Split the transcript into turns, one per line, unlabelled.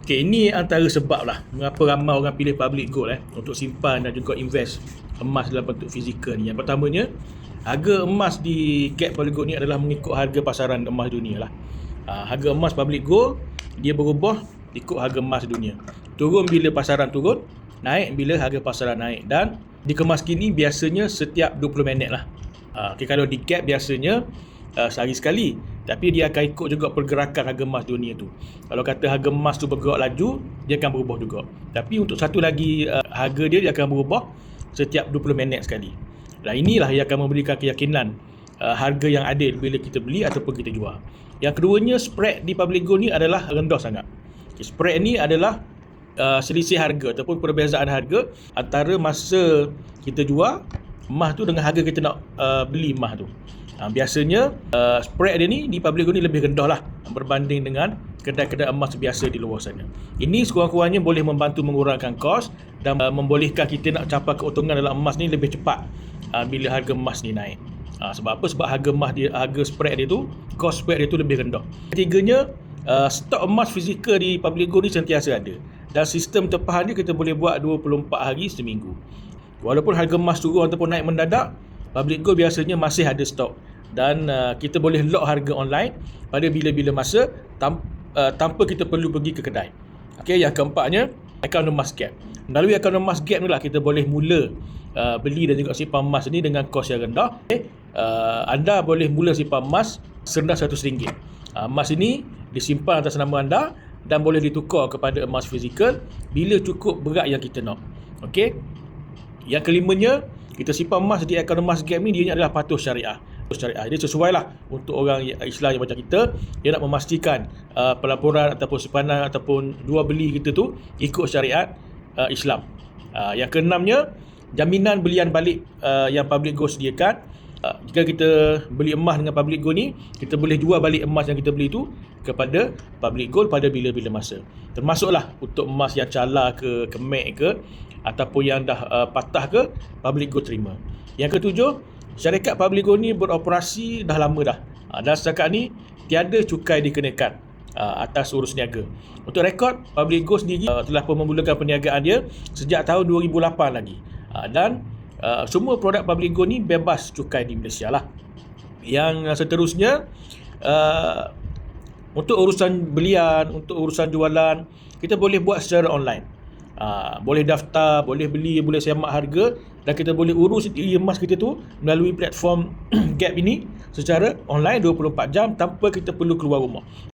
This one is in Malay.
Okay, ini antara sebab lah mengapa ramai orang pilih public gold untuk simpan dan juga invest emas dalam bentuk fizikal ni. Yang pertamanya, harga emas di cap public gold ni adalah mengikut harga pasaran emas dunia lah. Harga emas public gold dia berubah ikut harga emas dunia. Turun bila pasaran turun, naik bila harga pasaran naik, dan dikemas kini biasanya setiap 20 minit lah. Okay, kalau di cap biasanya sehari sekali, tapi dia akan ikut juga pergerakan harga emas dunia tu. Kalau kata harga emas tu bergerak laju, dia akan berubah juga. Tapi untuk satu lagi harga dia akan berubah setiap 20 minit sekali. Dan inilah yang akan memberikan keyakinan harga yang adil bila kita beli ataupun kita jual. Yang keduanya, spread di public gold ni adalah rendah sangat. Okay, spread ni adalah selisih harga ataupun perbezaan harga antara masa kita jual emas tu dengan harga kita nak beli emas tu. Biasanya spread dia ni di public gold ni lebih rendah lah berbanding dengan kedai-kedai emas biasa di luar sana. Ini sekurang-kurangnya boleh membantu mengurangkan kos dan membolehkan kita nak capai keuntungan dalam emas ni lebih cepat bila harga emas ni naik. Sebab apa? Sebab harga emas dia, harga spread dia tu, kos spread dia tu lebih rendah. Ketiganya, stok emas fizikal di public gold ni sentiasa ada, dan sistem tempahan dia kita boleh buat 24 hari seminggu. Walaupun harga emas turun ataupun naik mendadak, public gold biasanya masih ada stok, dan kita boleh lock harga online pada bila-bila masa tanpa kita perlu pergi ke kedai. Okey, yang keempatnya, akaun emas gap. Melalui akaun emas gap ni lah kita boleh mula beli dan juga simpan emas ni dengan kos yang rendah. Anda boleh mula simpan emas serendah RM100. Emas ini disimpan atas nama anda dan boleh ditukar kepada emas fizikal bila cukup berat yang kita nak. Okey. Yang kelimanya, kita simpan emas di akaun emas gap ni dia adalah patuh syariah. Dia sesuai lah untuk orang Islam yang macam kita. Dia nak memastikan pelaporan ataupun simpanan ataupun jual beli kita tu ikut syariat Islam. Yang keenamnya, jaminan belian balik yang public gold sediakan. Jika kita beli emas dengan public gold ni, kita boleh jual balik emas yang kita beli tu kepada public gold pada bila-bila masa. Termasuklah untuk emas yang cala ke, kemek ke, ataupun yang dah patah ke, public gold terima. Yang ketujuh, syarikat public gold ni beroperasi dah lama dah. Dan setakat ni tiada cukai dikenakan atas urus niaga. Untuk rekod, public gold sendiri telah pun memulakan perniagaan dia sejak tahun 2008 lagi. Dan semua produk public gold ni bebas cukai di Malaysia lah. Yang seterusnya, untuk urusan belian, untuk urusan jualan, kita boleh buat secara online. Boleh daftar, boleh beli, boleh semak harga, dan kita boleh urus emas kita tu melalui platform Gap ini secara online 24 jam tanpa kita perlu keluar rumah.